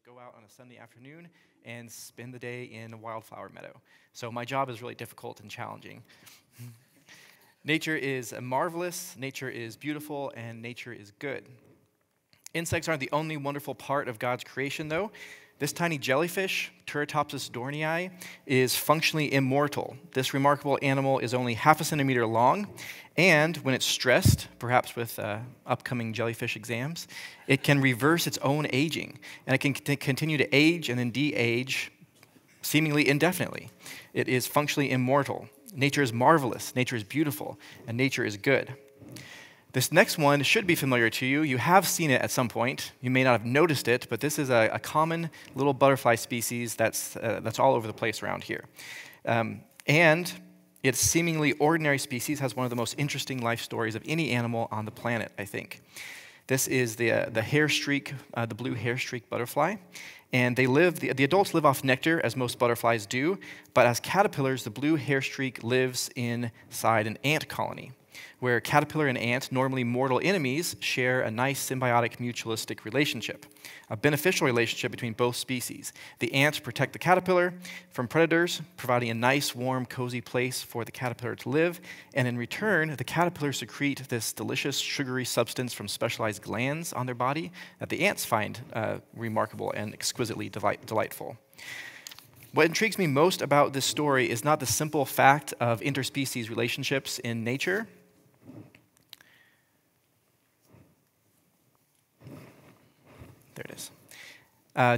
just go out on a Sunday afternoon and spend the day in a wildflower meadow. So my job is really difficult and challenging. Nature is marvelous, nature is beautiful, and nature is good. Insects aren't the only wonderful part of God's creation, though. This tiny jellyfish, Turritopsis dohrnii, is functionally immortal. This remarkable animal is only half a centimeter long, and when it's stressed, perhaps with upcoming jellyfish exams, it can reverse its own aging, and it can continue to age and then de-age seemingly indefinitely. It is functionally immortal. Nature is marvelous, nature is beautiful, and nature is good. This next one should be familiar to you. You have seen it at some point. You may not have noticed it, but this is a common little butterfly species that's all over the place around here. And its seemingly ordinary species has one of the most interesting life stories of any animal on the planet, I think. This is the hair streak, the blue hair streak butterfly. And the adults live off nectar, as most butterflies do, but as caterpillars, the blue hair streak lives inside an ant colony, where caterpillar and ant, normally mortal enemies, share a nice symbiotic mutualistic relationship, a beneficial relationship between both species. The ants protect the caterpillar from predators, providing a nice, warm, cozy place for the caterpillar to live, and in return, the caterpillar secrete this delicious, sugary substance from specialized glands on their body that the ants find remarkable and exquisitely delightful. What intrigues me most about this story is not the simple fact of interspecies relationships in nature. There it is.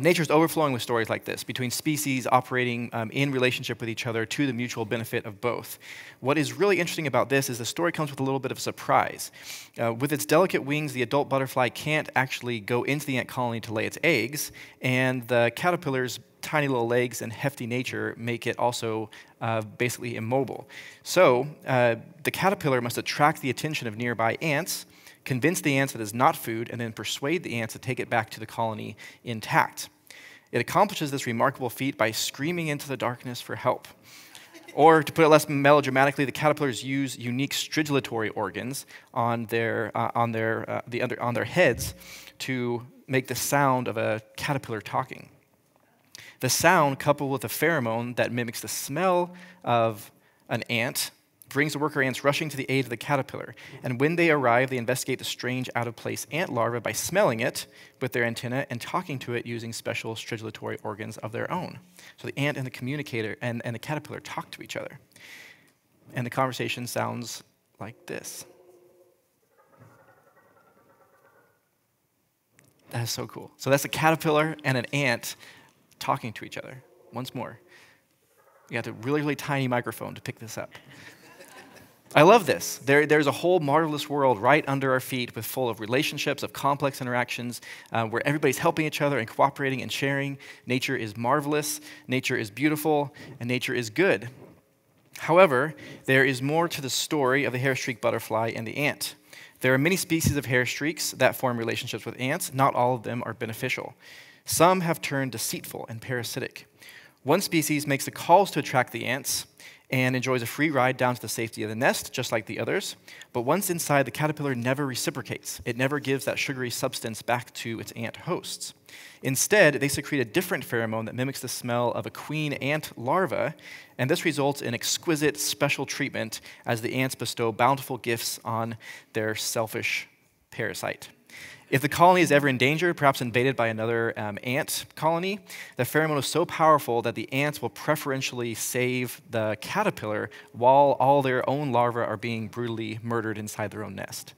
Nature is overflowing with stories like this, between species operating in relationship with each other to the mutual benefit of both. What is really interesting about this is the story comes with a little bit of a surprise. With its delicate wings, the adult butterfly can't actually go into the ant colony to lay its eggs, and the caterpillar's tiny little legs and hefty nature make it also basically immobile. So the caterpillar must attract the attention of nearby ants, convince the ants that it's not food, and then persuade the ants to take it back to the colony intact. It accomplishes this remarkable feat by screaming into the darkness for help. Or, to put it less melodramatically, the caterpillars use unique stridulatory organs on their heads to make the sound of a caterpillar talking. The sound, coupled with a pheromone that mimics the smell of an ant, brings the worker ants rushing to the aid of the caterpillar. And when they arrive, they investigate the strange, out-of-place ant larva by smelling it with their antennae and talking to it using special stridulatory organs of their own. So the ant and the communicator and the caterpillar talk to each other. And the conversation sounds like this. That is so cool. So that's a caterpillar and an ant talking to each other. Once more. You have a really, really tiny microphone to pick this up. I love this. There's a whole marvelous world right under our feet full of relationships, of complex interactions, where everybody's helping each other and cooperating and sharing. Nature is marvelous, nature is beautiful, and nature is good. However, there is more to the story of the hair streak butterfly and the ant. There are many species of hair streaks that form relationships with ants. Not all of them are beneficial. Some have turned deceitful and parasitic. One species makes the calls to attract the ants and enjoys a free ride down to the safety of the nest, just like the others. But once inside, the caterpillar never reciprocates. It never gives that sugary substance back to its ant hosts. Instead, they secrete a different pheromone that mimics the smell of a queen ant larva, and this results in exquisite special treatment as the ants bestow bountiful gifts on their selfish parasite. If the colony is ever in danger, perhaps invaded by another ant colony, the pheromone is so powerful that the ants will preferentially save the caterpillar while all their own larvae are being brutally murdered inside their own nest.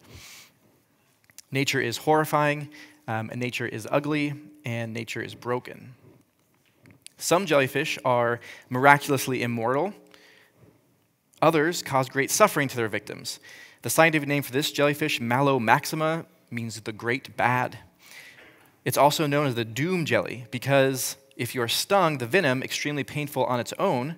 Nature is horrifying, and nature is ugly, and nature is broken. Some jellyfish are miraculously immortal. Others cause great suffering to their victims. The scientific name for this jellyfish, Mallow maxima, means the great bad. It's also known as the doom jelly because if you are stung, the venom, extremely painful on its own,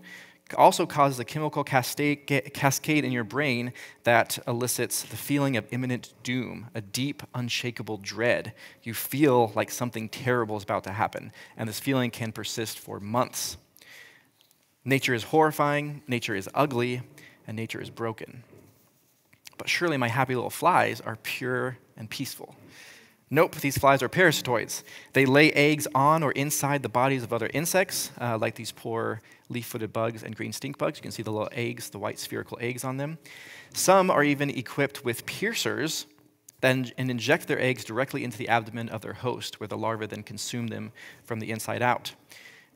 also causes a chemical cascade in your brain that elicits the feeling of imminent doom, a deep, unshakable dread. You feel like something terrible is about to happen, and this feeling can persist for months. Nature is horrifying, nature is ugly, and nature is broken. But surely my happy little flies are pure and peaceful. Nope, these flies are parasitoids. They lay eggs on or inside the bodies of other insects, like these poor leaf-footed bugs and green stink bugs. You can see the little eggs, the white spherical eggs on them. Some are even equipped with piercers and inject their eggs directly into the abdomen of their host, where the larvae then consume them from the inside out.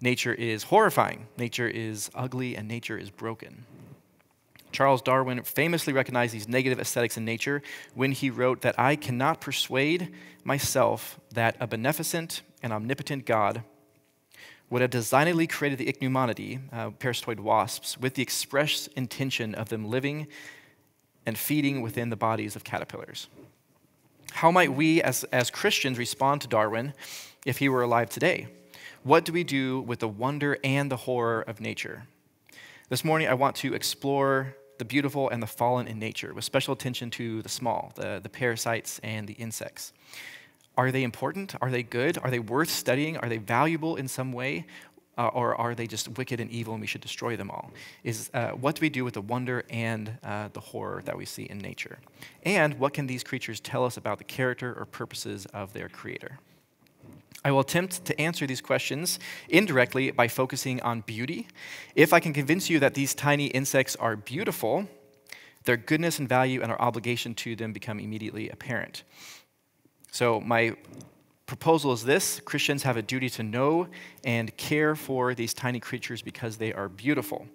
Nature is horrifying, nature is ugly, and nature is broken. Charles Darwin famously recognized these negative aesthetics in nature when he wrote that I cannot persuade myself that a beneficent and omnipotent God would have designedly created the ichneumonidae, parasitoid wasps, with the express intention of them living and feeding within the bodies of caterpillars. How might we as Christians respond to Darwin if he were alive today? What do we do with the wonder and the horror of nature? This morning, I want to explore the beautiful and the fallen in nature, with special attention to the small, the parasites and the insects. Are they important? Are they good? Are they worth studying? Are they valuable in some way? Or are they just wicked and evil and we should destroy them all? What do we do with the wonder and the horror that we see in nature? And what can these creatures tell us about the character or purposes of their creator? I will attempt to answer these questions indirectly by focusing on beauty. If I can convince you that these tiny insects are beautiful, their goodness and value and our obligation to them become immediately apparent. So my proposal is this: Christians have a duty to know and care for these tiny creatures because they are beautiful.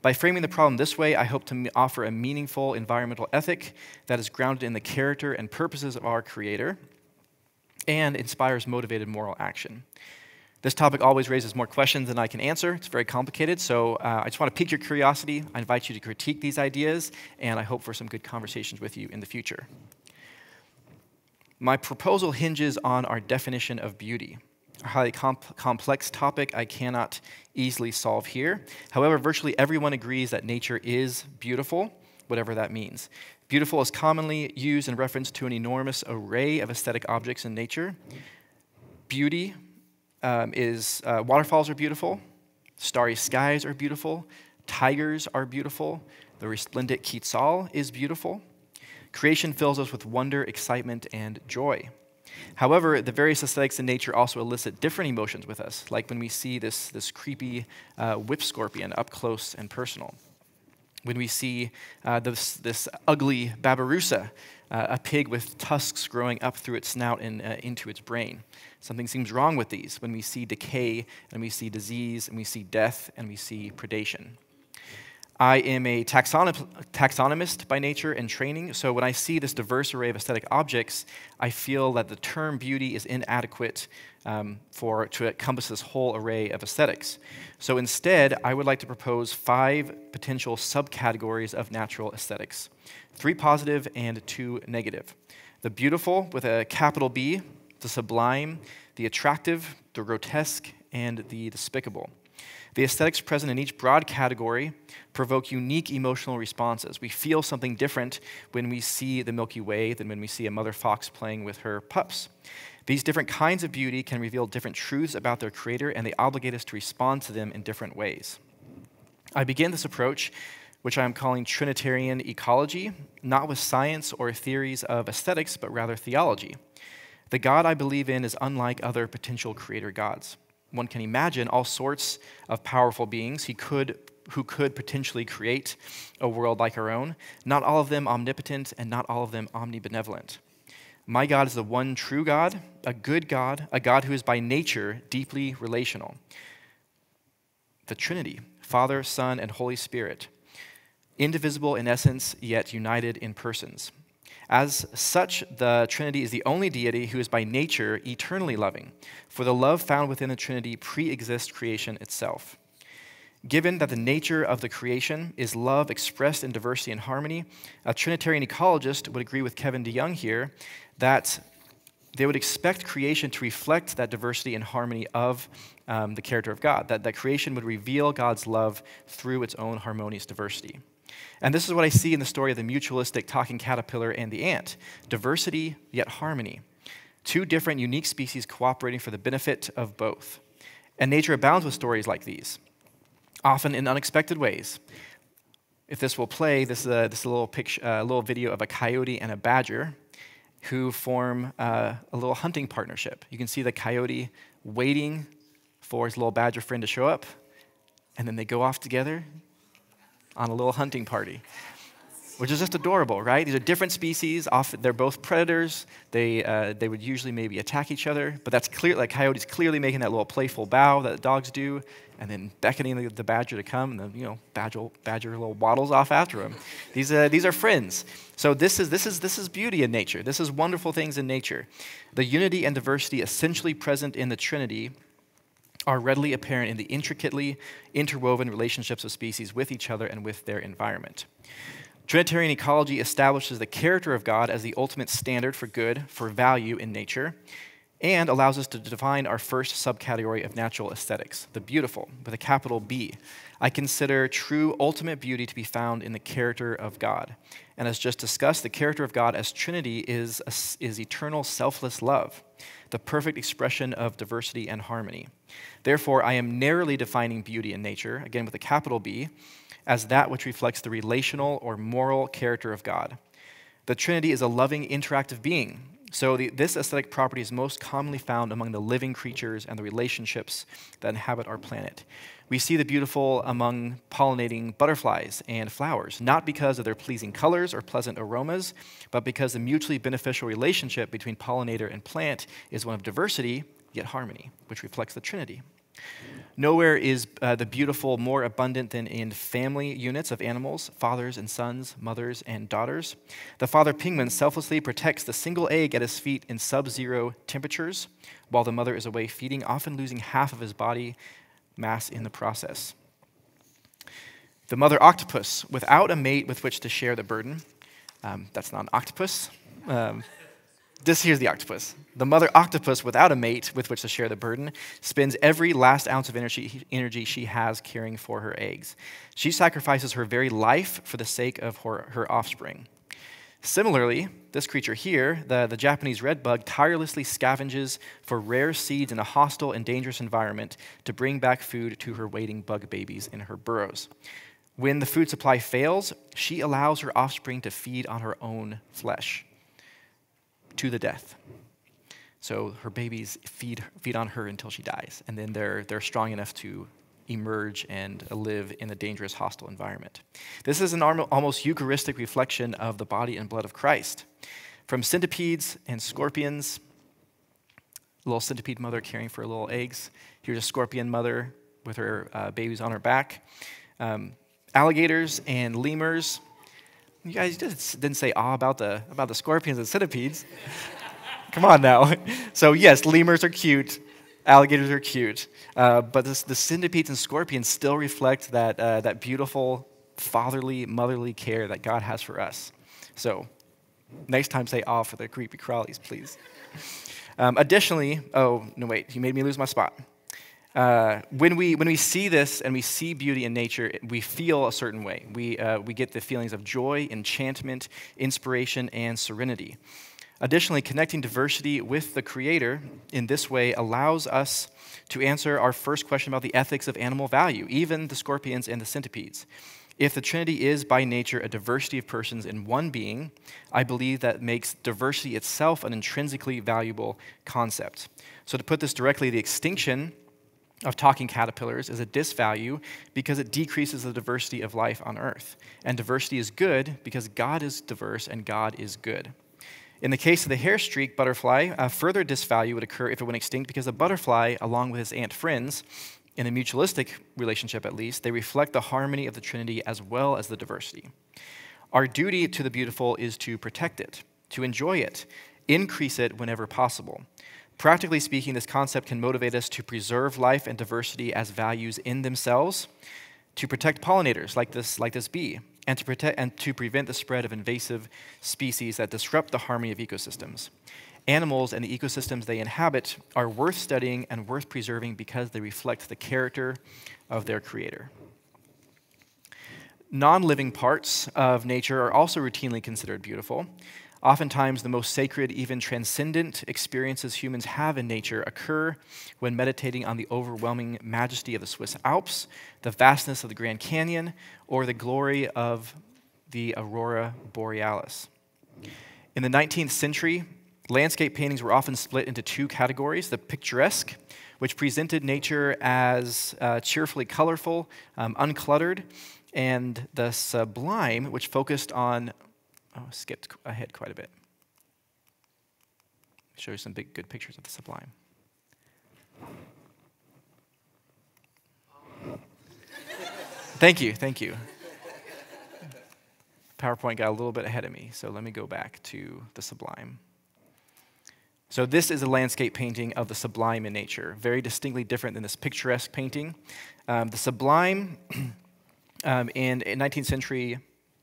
By framing the problem this way, I hope to offer a meaningful environmental ethic that is grounded in the character and purposes of our Creator and inspires motivated moral action. This topic always raises more questions than I can answer. It's very complicated, so I just want to pique your curiosity. I invite you to critique these ideas, and I hope for some good conversations with you in the future. My proposal hinges on our definition of beauty, a highly complex topic I cannot easily solve here. However, virtually everyone agrees that nature is beautiful, whatever that means. Beautiful is commonly used in reference to an enormous array of aesthetic objects in nature. Beauty waterfalls are beautiful, starry skies are beautiful, tigers are beautiful, the resplendent quetzal is beautiful. Creation fills us with wonder, excitement, and joy. However, the various aesthetics in nature also elicit different emotions with us, like when we see this creepy whip scorpion up close and personal. When we see this ugly babirusa, a pig with tusks growing up through its snout and into its brain. Something seems wrong with these when we see decay, and we see disease, and we see death, and we see predation. I am a taxonomist by nature and training, so when I see this diverse array of aesthetic objects, I feel that the term beauty is inadequate to encompass this whole array of aesthetics. So instead, I would like to propose 5 potential subcategories of natural aesthetics, 3 positive and 2 negative. The beautiful, with a capital B, the sublime, the attractive, the grotesque, and the despicable. The aesthetics present in each broad category provoke unique emotional responses. We feel something different when we see the Milky Way than when we see a mother fox playing with her pups. These different kinds of beauty can reveal different truths about their creator, and they obligate us to respond to them in different ways. I begin this approach, which I am calling Trinitarian ecology, not with science or theories of aesthetics, but rather theology. The God I believe in is unlike other potential creator gods. One can imagine all sorts of powerful beings who could potentially create a world like our own, not all of them omnipotent and not all of them omnibenevolent. My God is the one true God, a God who is by nature deeply relational. The Trinity, Father, Son, and Holy Spirit, indivisible in essence, yet united in persons. As such, the Trinity is the only deity who is by nature eternally loving, for the love found within the Trinity pre-exists creation itself. Given that the nature of the creation is love expressed in diversity and harmony, a Trinitarian ecologist would agree with Kevin DeYoung here that they would expect creation to reflect that diversity and harmony of the character of God, that creation would reveal God's love through its own harmonious diversity. And this is what I see in the story of the mutualistic talking caterpillar and the ant. Diversity, yet harmony. 2 different, unique species cooperating for the benefit of both. And nature abounds with stories like these, often in unexpected ways. If this will play, this is a little video of a coyote and a badger who form a little hunting partnership. You can see the coyote waiting for his little badger friend to show up, and then they go off together on a little hunting party, which is just adorable, right? These are different species. Often they're both predators. They would usually maybe attack each other, but that's clear. Like coyote's clearly making that little playful bow that dogs do, and then beckoning the badger to come, and then badger little waddles off after him. These are friends. So this is beauty in nature. This is wonderful things in nature. The unity and diversity essentially present in the Trinity are readily apparent in the intricately interwoven relationships of species with each other and with their environment. Trinitarian ecology establishes the character of God as the ultimate standard for good, for value in nature, and allows us to define our first subcategory of natural aesthetics, the beautiful, with a capital B. I consider true ultimate beauty to be found in the character of God. And as just discussed, the character of God as Trinity is eternal selfless love, the perfect expression of diversity and harmony. Therefore, I am narrowly defining beauty in nature, again with a capital B, as that which reflects the relational or moral character of God. The Trinity is a loving, interactive being. So this aesthetic property is most commonly found among the living creatures and the relationships that inhabit our planet. We see the beautiful among pollinating butterflies and flowers, not because of their pleasing colors or pleasant aromas, but because the mutually beneficial relationship between pollinator and plant is one of diversity, yet harmony, which reflects the Trinity. Nowhere is the beautiful more abundant than in family units of animals, fathers and sons, mothers and daughters. The father penguin selflessly protects the single egg at his feet in sub-zero temperatures, while the mother is away feeding, often losing half of his body mass in the process. The mother octopus, without a mate with which to share the burden. That's not an octopus. Here's the octopus. The mother octopus, without a mate with which to share the burden, spends every last ounce of energy she has caring for her eggs. She sacrifices her very life for the sake of her offspring. Similarly, this creature here, the Japanese redbug, tirelessly scavenges for rare seeds in a hostile and dangerous environment to bring back food to her waiting bug babies in her burrows. When the food supply fails, she allows her offspring to feed on her own flesh to the death. So her babies feed on her until she dies, and then they're strong enough to emerge and live in a dangerous, hostile environment. This is an almost Eucharistic reflection of the body and blood of Christ. From centipedes and scorpions, a little centipede mother caring for her little eggs. Here's a scorpion mother with her babies on her back. Alligators and lemurs. You guys just didn't say about the scorpions and centipedes. Come on now. So yes, lemurs are cute. Alligators are cute. But the centipedes and scorpions still reflect that beautiful fatherly, motherly care that God has for us. So next time say awe for the creepy crawlies, please. Additionally, oh, no, wait, you made me lose my spot. When we see this and we see beauty in nature, we feel a certain way. We get the feelings of joy, enchantment, inspiration, and serenity. Additionally, connecting diversity with the Creator in this way allows us to answer our first question about the ethics of animal value, even the scorpions and the centipedes. If the Trinity is by nature a diversity of persons in one being, I believe that makes diversity itself an intrinsically valuable concept. So to put this directly, the extinction of talking caterpillars is a disvalue because it decreases the diversity of life on Earth. And diversity is good because God is diverse and God is good. In the case of the hair-streaked butterfly, a further disvalue would occur if it went extinct because the butterfly, along with his ant friends, in a mutualistic relationship at least, they reflect the harmony of the Trinity as well as the diversity. Our duty to the beautiful is to protect it, to enjoy it, increase it whenever possible. Practically speaking, this concept can motivate us to preserve life and diversity as values in themselves, to protect pollinators like this bee, and to prevent the spread of invasive species that disrupt the harmony of ecosystems. Animals and the ecosystems they inhabit are worth studying and worth preserving because they reflect the character of their creator. Non-living parts of nature are also routinely considered beautiful. Oftentimes, the most sacred, even transcendent experiences humans have in nature occur when meditating on the overwhelming majesty of the Swiss Alps, the vastness of the Grand Canyon, or the glory of the aurora borealis. In the 19th century, Landscape paintings were often split into two categories: the picturesque, which presented nature as cheerfully colorful, uncluttered, and the sublime, which focused on, skipped ahead quite a bit. Show you some good pictures of the sublime. Thank you. PowerPoint got a little bit ahead of me, so let me go back to the sublime. So this is a landscape painting of the sublime in nature, very distinctly different than this picturesque painting. The sublime, in 19th century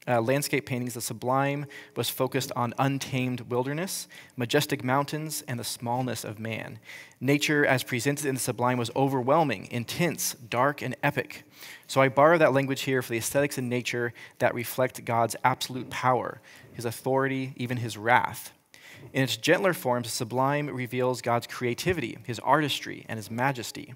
landscape paintings, the sublime was focused on untamed wilderness, majestic mountains, and the smallness of man. Nature, as presented in the sublime, was overwhelming, intense, dark, and epic. So I borrow that language here for the aesthetics in nature that reflect God's absolute power, his authority, even his wrath. In its gentler forms, the sublime reveals God's creativity, his artistry, and his majesty.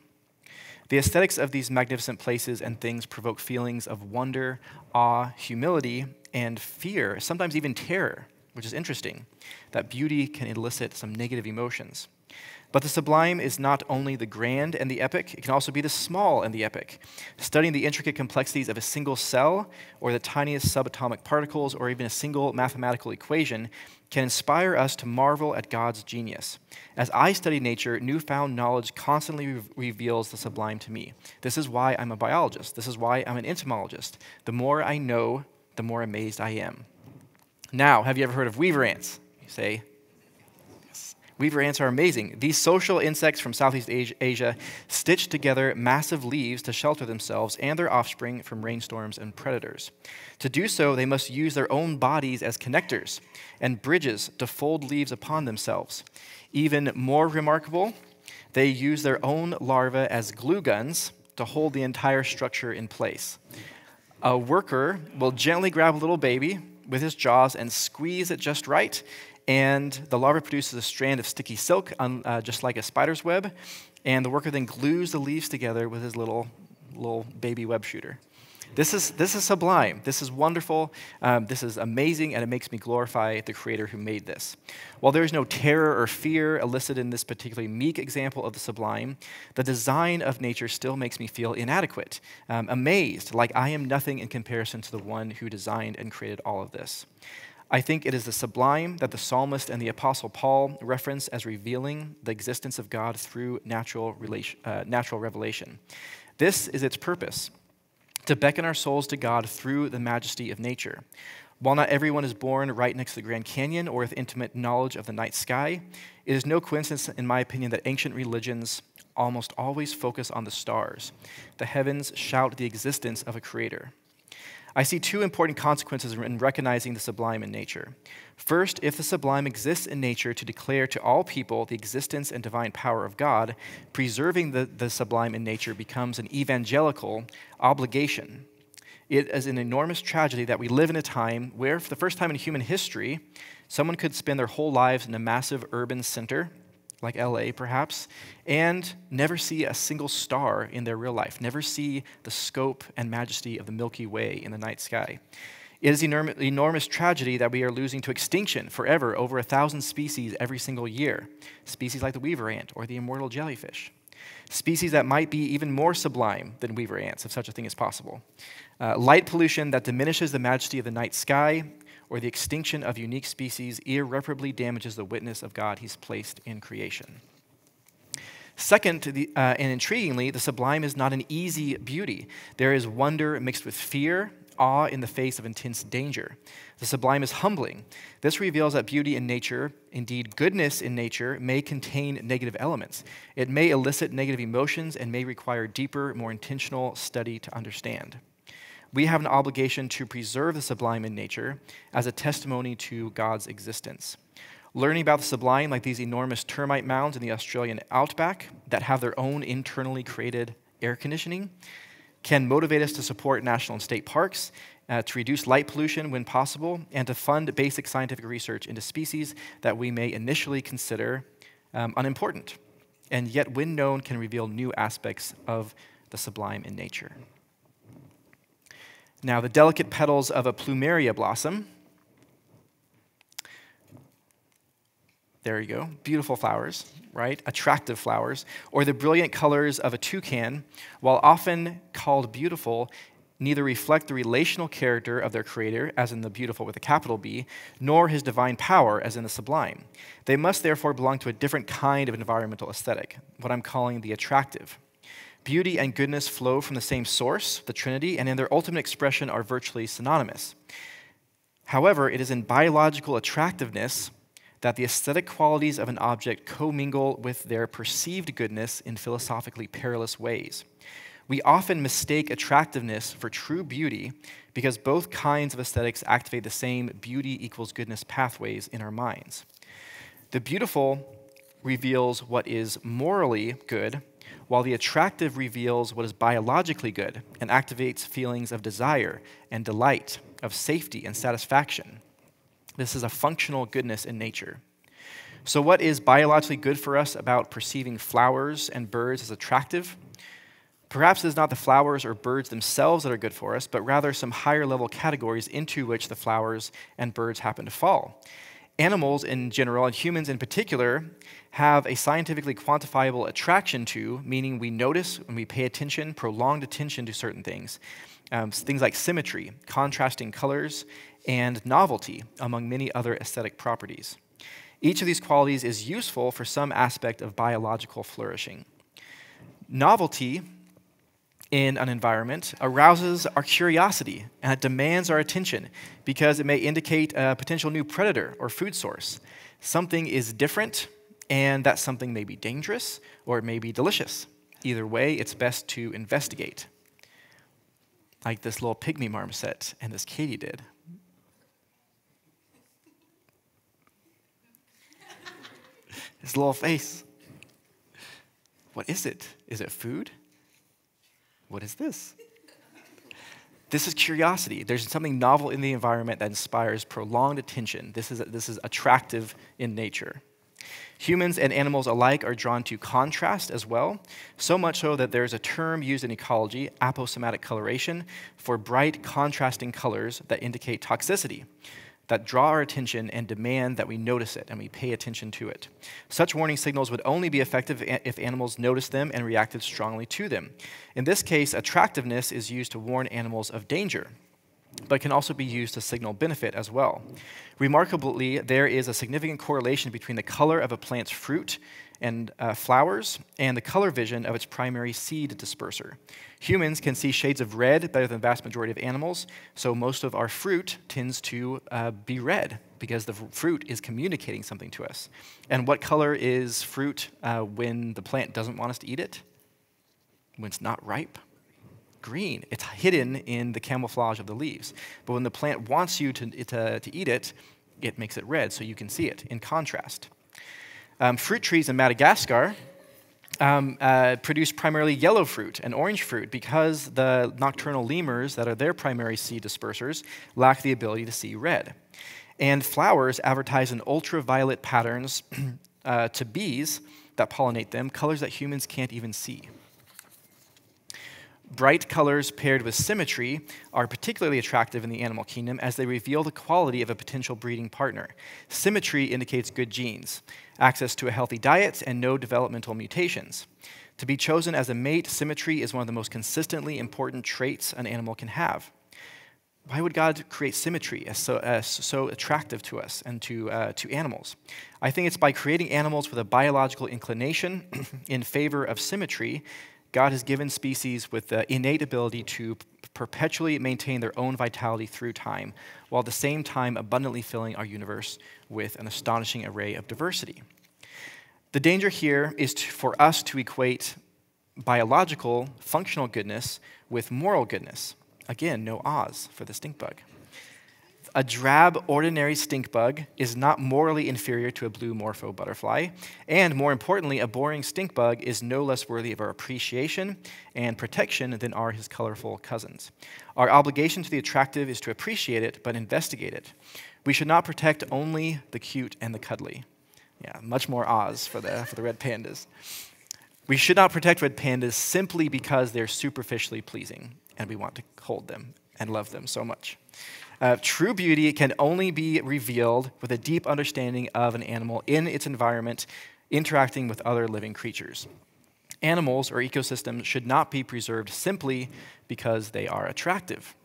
The aesthetics of these magnificent places and things provoke feelings of wonder, awe, humility, and fear, sometimes even terror, which is interesting, that beauty can elicit some negative emotions. But the sublime is not only the grand and the epic, it can also be the small and the epic. Studying the intricate complexities of a single cell, or the tiniest subatomic particles, or even a single mathematical equation can inspire us to marvel at God's genius. As I study nature, newfound knowledge constantly reveals the sublime to me. This is why I'm a biologist. This is why I'm an entomologist. The more I know, the more amazed I am. Now, have you ever heard of weaver ants? You say, yes. Weaver ants are amazing. These social insects from Southeast Asia stitch together massive leaves to shelter themselves and their offspring from rainstorms and predators. To do so, they must use their own bodies as connectors and bridges to fold leaves upon themselves. Even more remarkable, they use their own larvae as glue guns to hold the entire structure in place. A worker will gently grab a little baby with his jaws and squeeze it just right, and the larva produces a strand of sticky silk, just like a spider's web, and the worker then glues the leaves together with his little baby web shooter. This is sublime. This is wonderful. This is amazing, and it makes me glorify the Creator who made this. While there is no terror or fear elicited in this particularly meek example of the sublime, the design of nature still makes me feel inadequate, amazed, like I am nothing in comparison to the one who designed and created all of this. I think it is the sublime that the psalmist and the apostle Paul reference as revealing the existence of God through natural revelation. This is its purpose: to beckon our souls to God through the majesty of nature. While not everyone is born right next to the Grand Canyon or with intimate knowledge of the night sky, it is no coincidence, in my opinion, that ancient religions almost always focus on the stars. The heavens shout the existence of a creator. I see two important consequences in recognizing the sublime in nature. First, if the sublime exists in nature to declare to all people the existence and divine power of God, preserving the sublime in nature becomes an evangelical obligation. It is an enormous tragedy that we live in a time where, for the first time in human history, someone could spend their whole lives in a massive urban center, like LA perhaps, and never see a single star in their real life, never see the scope and majesty of the Milky Way in the night sky. It is an enormous tragedy that we are losing to extinction forever over 1,000 species every single year, species like the weaver ant or the immortal jellyfish, species that might be even more sublime than weaver ants, if such a thing is possible. Light pollution that diminishes the majesty of the night sky, or the extinction of unique species, irreparably damages the witness of God he's placed in creation. Second, and intriguingly, the sublime is not an easy beauty. There is wonder mixed with fear, awe in the face of intense danger. The sublime is humbling. This reveals that beauty in nature, indeed goodness in nature, may contain negative elements. It may elicit negative emotions and may require deeper, more intentional study to understand. We have an obligation to preserve the sublime in nature as a testimony to God's existence. Learning about the sublime, like these enormous termite mounds in the Australian outback that have their own internally created air conditioning, can motivate us to support national and state parks, to reduce light pollution when possible, and to fund basic scientific research into species that we may initially consider unimportant, and yet when known can reveal new aspects of the sublime in nature. Now, the delicate petals of a plumeria blossom There you go. Beautiful flowers, right? Attractive flowers. Or the brilliant colors of a toucan, while often called beautiful, neither reflect the relational character of their creator, as in the beautiful with a capital B, nor his divine power, as in the sublime. They must therefore belong to a different kind of environmental aesthetic, what I'm calling the attractive. Beauty and goodness flow from the same source, the Trinity, and in their ultimate expression are virtually synonymous. However, it is in biological attractiveness that the aesthetic qualities of an object commingle with their perceived goodness in philosophically perilous ways. We often mistake attractiveness for true beauty because both kinds of aesthetics activate the same beauty equals goodness pathways in our minds. The beautiful reveals what is morally good, while the attractive reveals what is biologically good and activates feelings of desire and delight, of safety and satisfaction. This is a functional goodness in nature. So what is biologically good for us about perceiving flowers and birds as attractive? Perhaps it is not the flowers or birds themselves that are good for us, but rather some higher level categories into which the flowers and birds happen to fall. Animals in general, and humans in particular, have a scientifically quantifiable attraction to, meaning we notice and we pay attention, prolonged attention to certain things. Things like symmetry, contrasting colors, and novelty, among many other aesthetic properties. Each of these qualities is useful for some aspect of biological flourishing. Novelty in an environment arouses our curiosity and it demands our attention because it may indicate a potential new predator or food source. Something is different, and that something may be dangerous or it may be delicious. Either way, it's best to investigate. Like this little pygmy marmoset and this Katie did. His little face. What is it? Is it food? What is this? This is curiosity. There's something novel in the environment that inspires prolonged attention. This is attractive in nature. Humans and animals alike are drawn to contrast as well, so much so that there's a term used in ecology, aposematic coloration, for bright contrasting colors that indicate toxicity, that draw our attention and demand that we notice it and we pay attention to it. Such warning signals would only be effective if animals noticed them and reacted strongly to them. In this case, attractiveness is used to warn animals of danger, but can also be used to signal benefit as well. Remarkably, there is a significant correlation between the color of a plant's fruit and flowers and the color vision of its primary seed disperser. Humans can see shades of red better than the vast majority of animals, so most of our fruit tends to be red because the fruit is communicating something to us. And what color is fruit when the plant doesn't want us to eat it? When it's not ripe? Green. It's hidden in the camouflage of the leaves. But when the plant wants you to eat it, it makes it red so you can see it in contrast. Fruit trees in Madagascar produce primarily yellow fruit and orange fruit because the nocturnal lemurs that are their primary seed dispersers lack the ability to see red. And flowers advertise in ultraviolet patterns to bees that pollinate them, colors that humans can't even see. Bright colors paired with symmetry are particularly attractive in the animal kingdom as they reveal the quality of a potential breeding partner. Symmetry indicates good genes, access to a healthy diet, and no developmental mutations. To be chosen as a mate, symmetry is one of the most consistently important traits an animal can have. Why would God create symmetry as so attractive to us and to animals? I think it's by creating animals with a biological inclination in favor of symmetry. God has given species with the innate ability to perpetually maintain their own vitality through time, while at the same time abundantly filling our universe with an astonishing array of diversity. The danger here is for us to equate biological, functional goodness with moral goodness. Again, no Oz for the stink bug. A drab, ordinary stink bug is not morally inferior to a blue morpho butterfly, and more importantly, a boring stink bug is no less worthy of our appreciation and protection than are his colorful cousins. Our obligation to the attractive is to appreciate it, but investigate it. We should not protect only the cute and the cuddly. Yeah, much more Oz for the red pandas. We should not protect red pandas simply because they're superficially pleasing, and we want to hold them and love them so much. True beauty can only be revealed with a deep understanding of an animal in its environment, interacting with other living creatures. Animals or ecosystems should not be preserved simply because they are attractive.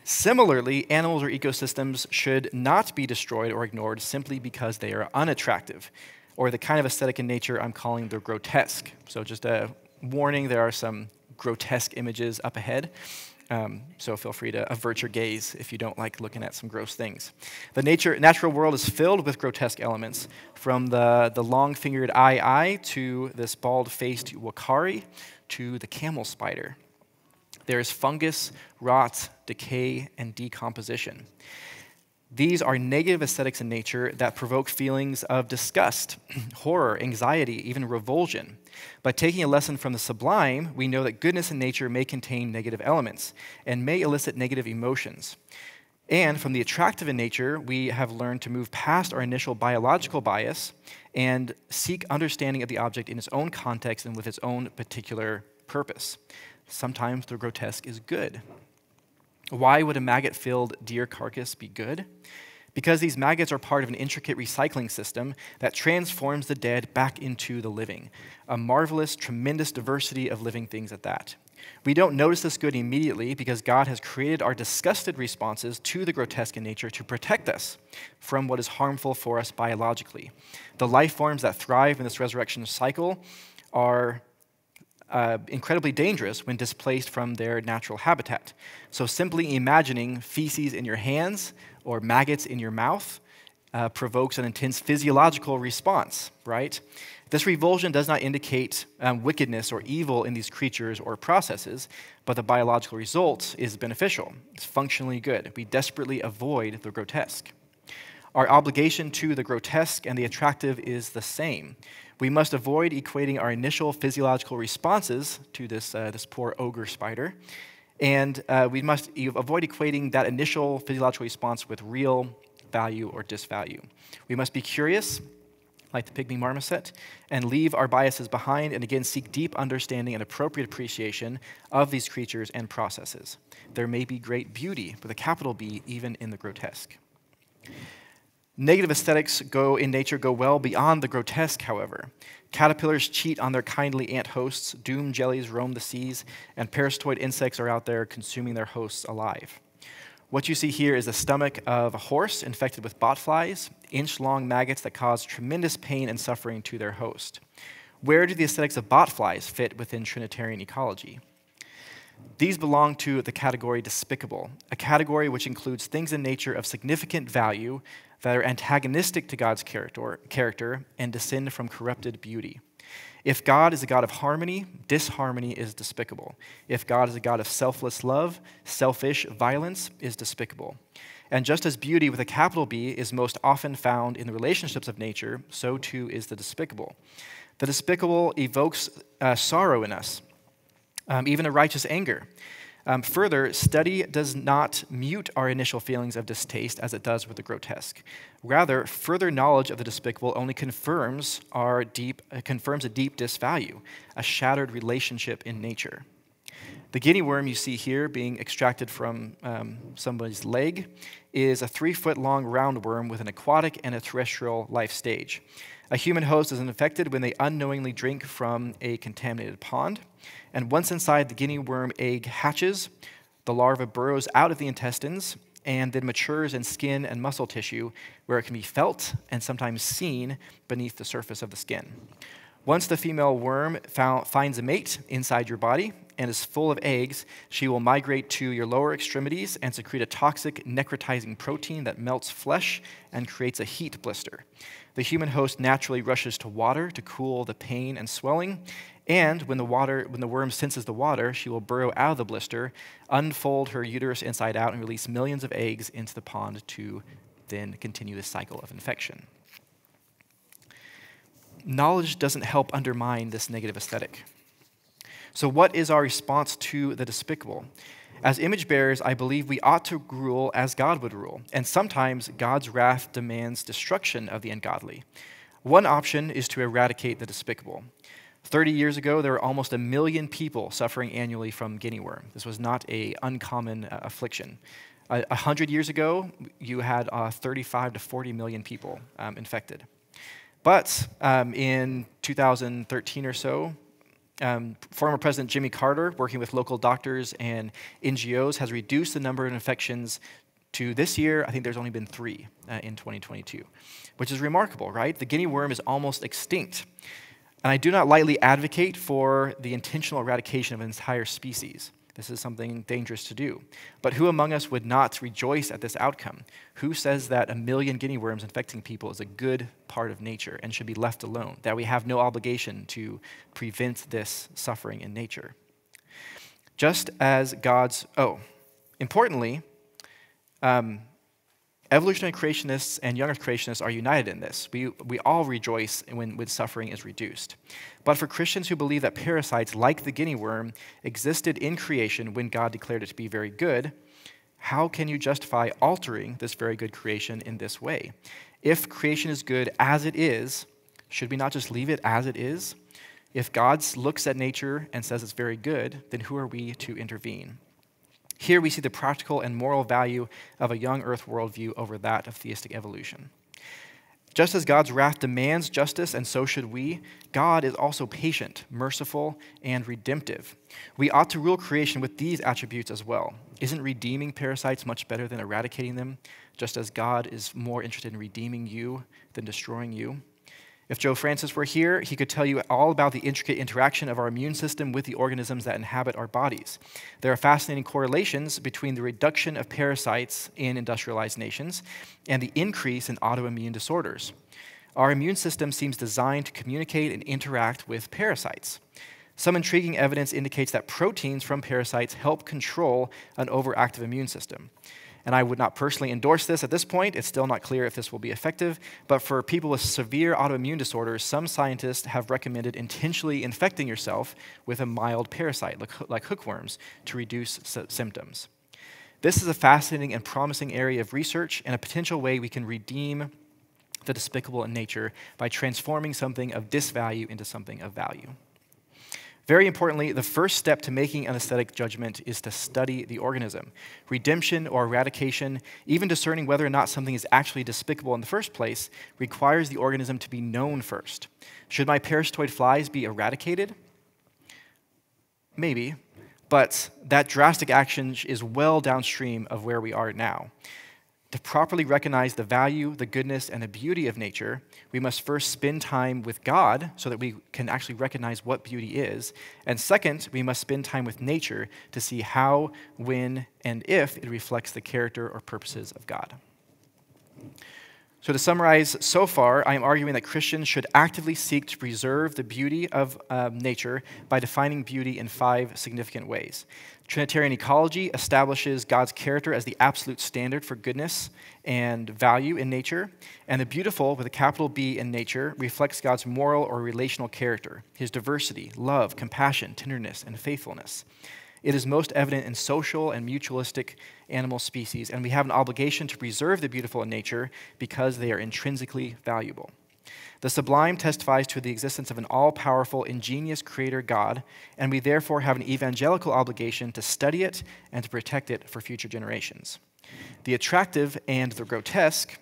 Similarly, animals or ecosystems should not be destroyed or ignored simply because they are unattractive, or the kind of aesthetic in nature I'm calling the grotesque. So just a warning, there are some grotesque images up ahead. So feel free to avert your gaze if you don't like looking at some gross things. The natural world is filled with grotesque elements, from the long-fingered eye to this bald-faced wakari to the camel spider. There is fungus, rot, decay, and decomposition. These are negative aesthetics in nature that provoke feelings of disgust, horror, anxiety, even revulsion. By taking a lesson from the sublime, we know that goodness in nature may contain negative elements and may elicit negative emotions. And from the attractive in nature, we have learned to move past our initial biological bias and seek understanding of the object in its own context and with its own particular purpose. Sometimes the grotesque is good. Why would a maggot-filled deer carcass be good? Because these maggots are part of an intricate recycling system that transforms the dead back into the living. A marvelous, tremendous diversity of living things at that. We don't notice this good immediately because God has created our disgusted responses to the grotesque in nature to protect us from what is harmful for us biologically. The life forms that thrive in this resurrection cycle are incredibly dangerous when displaced from their natural habitat. So simply imagining feces in your hands or maggots in your mouth provokes an intense physiological response, right? This revulsion does not indicate wickedness or evil in these creatures or processes, but the biological result is beneficial. It's functionally good. We desperately avoid the grotesque. Our obligation to the grotesque and the attractive is the same. We must avoid equating our initial physiological responses to this poor ogre spider, and we must avoid equating that initial physiological response with real value or disvalue. We must be curious, like the pygmy marmoset, and leave our biases behind and again seek deep understanding and appropriate appreciation of these creatures and processes. There may be great beauty, with a capital B, even in the grotesque. Negative aesthetics in nature go well beyond the grotesque, however. Caterpillars cheat on their kindly ant hosts, doomed jellies roam the seas, and parasitoid insects are out there consuming their hosts alive. What you see here is the stomach of a horse infected with botflies, inch-long maggots that cause tremendous pain and suffering to their host. Where do the aesthetics of botflies fit within Trinitarian ecology? These belong to the category despicable, a category which includes things in nature of significant value that are antagonistic to God's character and descend from corrupted beauty. If God is a God of harmony, disharmony is despicable. If God is a God of selfless love, selfish violence is despicable. And just as beauty with a capital B is most often found in the relationships of nature, so too is the despicable. The despicable evokes sorrow in us, even a righteous anger. Further, study does not mute our initial feelings of distaste as it does with the grotesque. Rather, further knowledge of the despicable only confirms a deep disvalue, a shattered relationship in nature. The guinea worm you see here being extracted from somebody's leg is a 3-foot-long roundworm with an aquatic and a terrestrial life stage. A human host is infected when they unknowingly drink from a contaminated pond. And once inside, the guinea worm egg hatches, the larva burrows out of the intestines, and then matures in skin and muscle tissue, where it can be felt and sometimes seen beneath the surface of the skin. Once the female worm finds a mate inside your body and is full of eggs, she will migrate to your lower extremities and secrete a toxic necrotizing protein that melts flesh and creates a heat blister. The human host naturally rushes to water to cool the pain and swelling, and when the worm senses the water, she will burrow out of the blister, unfold her uterus inside out, and release millions of eggs into the pond to then continue the cycle of infection. Knowledge doesn't help undermine this negative aesthetic. So what is our response to the despicable? As image bearers, I believe we ought to rule as God would rule, and sometimes God's wrath demands destruction of the ungodly. One option is to eradicate the despicable. 30 years ago, there were almost 1 million people suffering annually from guinea worm. This was not an uncommon affliction. 100 years ago, you had 35 to 40 million people infected. But in 2013 or so, former President Jimmy Carter, working with local doctors and NGOs, has reduced the number of infections to this year. I think there's only been 3 in 2022, which is remarkable, right? The guinea worm is almost extinct. And I do not lightly advocate for the intentional eradication of an entire species. This is something dangerous to do. But who among us would not rejoice at this outcome? Who says that 1 million guinea worms infecting people is a good part of nature and should be left alone, that we have no obligation to prevent this suffering in nature? Just as importantly, evolutionary creationists and young earth creationists are united in this. We all rejoice when suffering is reduced. But for Christians who believe that parasites like the guinea worm existed in creation when God declared it to be very good, how can you justify altering this very good creation in this way? If creation is good as it is, should we not just leave it as it is? If God looks at nature and says it's very good, then who are we to intervene? Here we see the practical and moral value of a young earth worldview over that of theistic evolution. Just as God's wrath demands justice, and so should we, God is also patient, merciful, and redemptive. We ought to rule creation with these attributes as well. Isn't redeeming parasites much better than eradicating them, just as God is more interested in redeeming you than destroying you? If Joe Francis were here, he could tell you all about the intricate interaction of our immune system with the organisms that inhabit our bodies. There are fascinating correlations between the reduction of parasites in industrialized nations and the increase in autoimmune disorders. Our immune system seems designed to communicate and interact with parasites. Some intriguing evidence indicates that proteins from parasites help control an overactive immune system. And I would not personally endorse this at this point. It's still not clear if this will be effective. But for people with severe autoimmune disorders, some scientists have recommended intentionally infecting yourself with a mild parasite, like hookworms, to reduce symptoms. This is a fascinating and promising area of research and a potential way we can redeem the despicable in nature by transforming something of disvalue into something of value. Very importantly, the first step to making an aesthetic judgment is to study the organism. Redemption or eradication, even discerning whether or not something is actually despicable in the first place, requires the organism to be known first. Should my parasitoid flies be eradicated? Maybe, but that drastic action is well downstream of where we are now. To properly recognize the value, the goodness, and the beauty of nature, we must first spend time with God so that we can actually recognize what beauty is. And second, we must spend time with nature to see how, when, and if it reflects the character or purposes of God. So to summarize, so far, I am arguing that Christians should actively seek to preserve the beauty of nature by defining beauty in 5 significant ways. Trinitarian ecology establishes God's character as the absolute standard for goodness and value in nature, and the beautiful, with a capital B in nature, reflects God's moral or relational character, his diversity, love, compassion, tenderness, and faithfulness. It is most evident in social and mutualistic animal species, and we have an obligation to preserve the beautiful in nature because they are intrinsically valuable. The sublime testifies to the existence of an all-powerful, ingenious creator God, and we therefore have an evangelical obligation to study it and to protect it for future generations. The attractive and the grotesque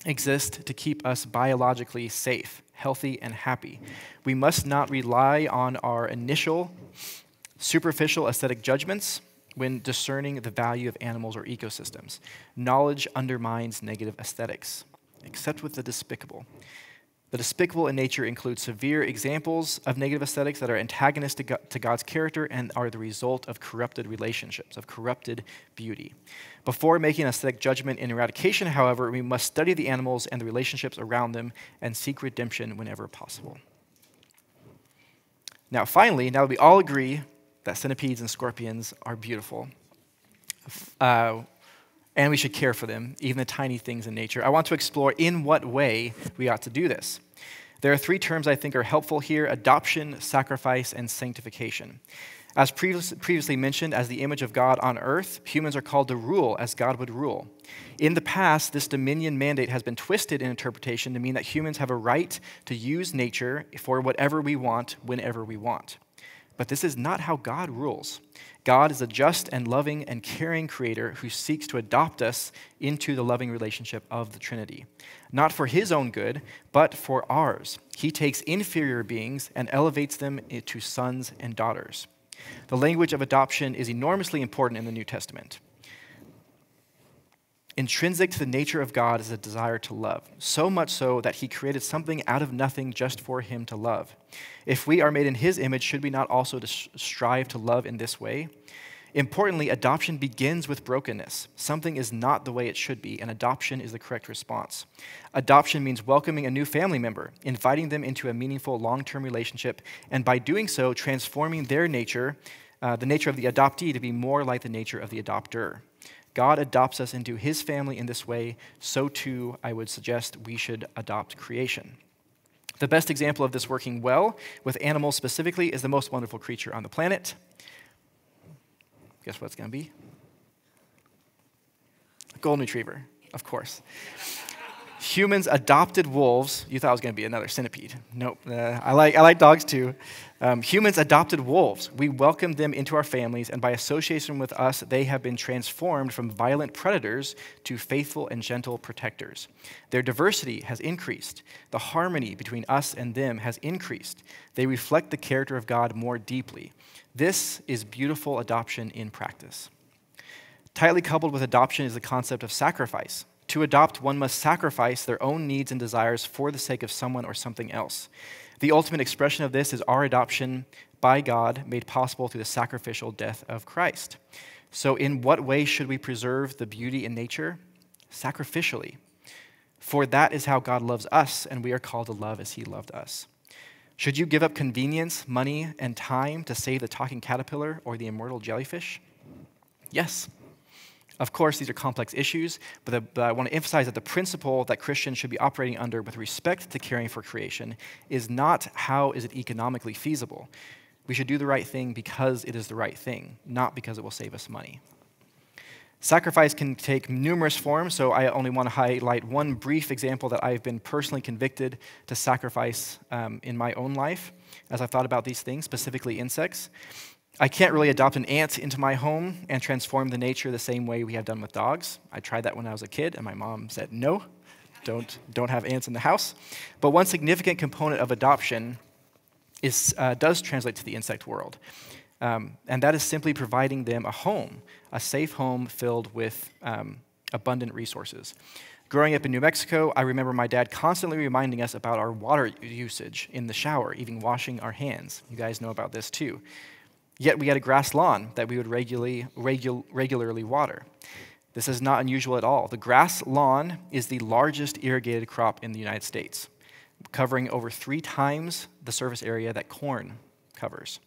exist to keep us biologically safe, healthy, and happy. We must not rely on our initial superficial aesthetic judgments when discerning the value of animals or ecosystems. Knowledge undermines negative aesthetics, except with the despicable. The despicable in nature includes severe examples of negative aesthetics that are antagonistic to God's character and are the result of corrupted relationships, of corrupted beauty. Before making an aesthetic judgment in eradication, however, we must study the animals and the relationships around them and seek redemption whenever possible. Now, finally, now that we all agree that centipedes and scorpions are beautiful, and we should care for them, even the tiny things in nature, I want to explore in what way we ought to do this. There are 3 terms I think are helpful here: adoption, sacrifice, and sanctification. As previously mentioned, as the image of God on earth, humans are called to rule as God would rule. In the past, this dominion mandate has been twisted in interpretation to mean that humans have a right to use nature for whatever we want, whenever we want. But this is not how God rules. God is a just and loving and caring creator who seeks to adopt us into the loving relationship of the Trinity. Not for his own good, but for ours. He takes inferior beings and elevates them into sons and daughters. The language of adoption is enormously important in the New Testament. Intrinsic to the nature of God is a desire to love, so much so that he created something out of nothing just for him to love. If we are made in his image, should we not also strive to love in this way? Importantly, adoption begins with brokenness. Something is not the way it should be, and adoption is the correct response. Adoption means welcoming a new family member, inviting them into a meaningful long-term relationship, and by doing so, transforming their nature, the nature of the adoptee, to be more like the nature of the adopter. God adopts us into his family in this way, so too, I would suggest we should adopt creation. The best example of this working well, with animals specifically, is the most wonderful creature on the planet. Guess what it's going to be? A golden retriever, of course. Humans adopted wolves. You thought it was going to be another centipede. Nope. I like dogs too. Humans adopted wolves. We welcomed them into our families, and by association with us, they have been transformed from violent predators to faithful and gentle protectors. Their diversity has increased. The harmony between us and them has increased. They reflect the character of God more deeply. This is beautiful adoption in practice. Tightly coupled with adoption is the concept of sacrifice. To adopt, one must sacrifice their own needs and desires for the sake of someone or something else. The ultimate expression of this is our adoption by God, made possible through the sacrificial death of Christ. So in what way should we preserve the beauty in nature? Sacrificially. For that is how God loves us, and we are called to love as he loved us. Should you give up convenience, money, and time to save the talking caterpillar or the immortal jellyfish? Yes. Of course, these are complex issues, but I want to emphasize that the principle that Christians should be operating under with respect to caring for creation is not how is it economically feasible. We should do the right thing because it is the right thing, not because it will save us money. Sacrifice can take numerous forms, so I only want to highlight one brief example that I've been personally convicted to sacrifice in my own life as I've thought about these things, specifically insects. I can't really adopt an ant into my home and transform the nature the same way we have done with dogs. I tried that when I was a kid, and my mom said, no, don't have ants in the house. But one significant component of adoption does translate to the insect world, and that is simply providing them a home, a safe home filled with abundant resources. Growing up in New Mexico, I remember my dad constantly reminding us about our water usage in the shower, even washing our hands. You guys know about this too. Yet we had a grass lawn that we would regularly water. This is not unusual at all. The grass lawn is the largest irrigated crop in the United States, covering over 3 times the surface area that corn covers.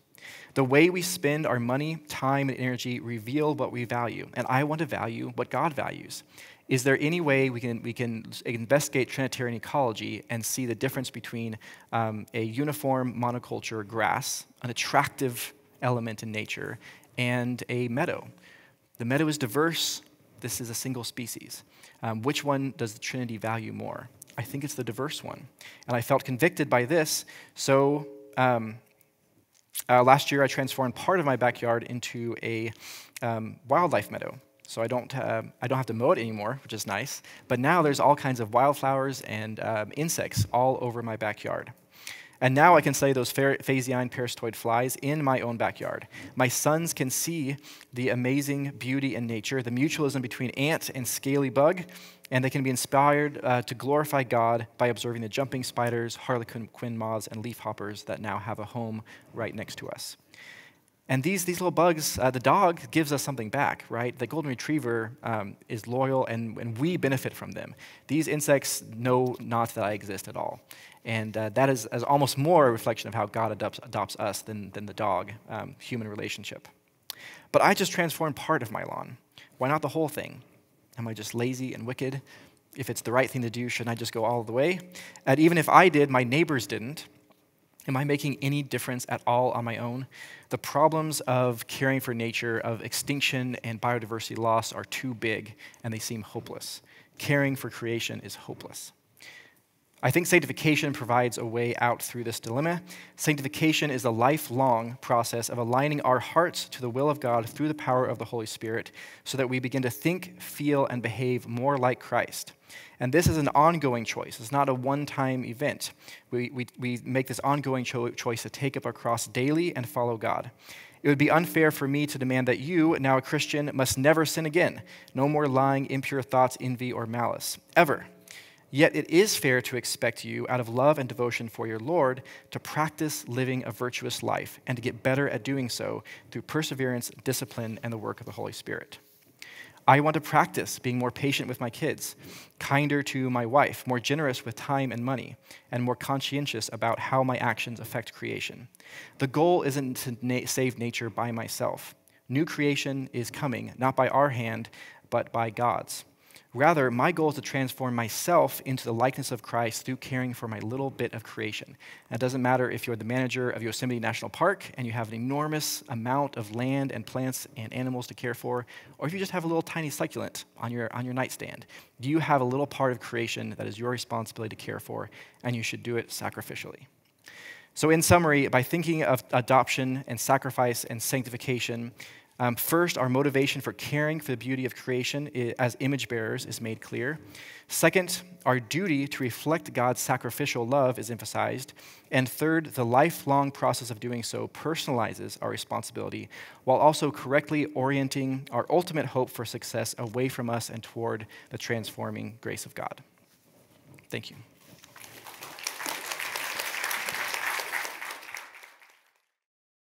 The way we spend our money, time, and energy reveal what we value, and I want to value what God values. Is there any way we can investigate Trinitarian ecology and see the difference between a uniform monoculture grass, an attractive element in nature, and a meadow? The meadow is diverse. This is a single species. Which one does the Trinity value more? I think it's the diverse one. And I felt convicted by this, so last year I transformed part of my backyard into a wildlife meadow. So I don't have to mow it anymore, which is nice. But now there's all kinds of wildflowers and insects all over my backyard. And now I can slay those phasian parasitoid flies in my own backyard. My sons can see the amazing beauty in nature, the mutualism between ant and scaly bug, and they can be inspired to glorify God by observing the jumping spiders, harlequin moths, and leafhoppers that now have a home right next to us. And these little bugs, the dog gives us something back, right? The golden retriever is loyal, and we benefit from them. These insects know not that I exist at all. And that is almost more a reflection of how God adopts us than the dog-human relationship. But I just transformed part of my lawn. Why not the whole thing? Am I just lazy and wicked? If it's the right thing to do, shouldn't I just go all the way? And even if I did, my neighbors didn't. Am I making any difference at all on my own? The problems of caring for nature, of extinction and biodiversity loss are too big, and they seem hopeless. Caring for creation is hopeless. I think sanctification provides a way out through this dilemma. Sanctification is a lifelong process of aligning our hearts to the will of God through the power of the Holy Spirit so that we begin to think, feel, and behave more like Christ. And this is an ongoing choice. It's not a one-time event. We make this ongoing choice to take up our cross daily and follow God. It would be unfair for me to demand that you, now a Christian, must never sin again. No more lying, impure thoughts, envy, or malice, ever. Yet it is fair to expect you, out of love and devotion for your Lord, to practice living a virtuous life and to get better at doing so through perseverance, discipline, and the work of the Holy Spirit. I want to practice being more patient with my kids, kinder to my wife, more generous with time and money, and more conscientious about how my actions affect creation. The goal isn't to save nature by myself. New creation is coming, not by our hand, but by God's. Rather, my goal is to transform myself into the likeness of Christ through caring for my little bit of creation. And it doesn't matter if you're the manager of Yosemite National Park and you have an enormous amount of land and plants and animals to care for, or if you just have a little tiny succulent on your nightstand. You have a little part of creation that is your responsibility to care for, and you should do it sacrificially. So in summary, by thinking of adoption and sacrifice and sanctification, first, our motivation for caring for the beauty of creation as image bearers is made clear. Second, our duty to reflect God's sacrificial love is emphasized. And third, the lifelong process of doing so personalizes our responsibility while also correctly orienting our ultimate hope for success away from us and toward the transforming grace of God. Thank you.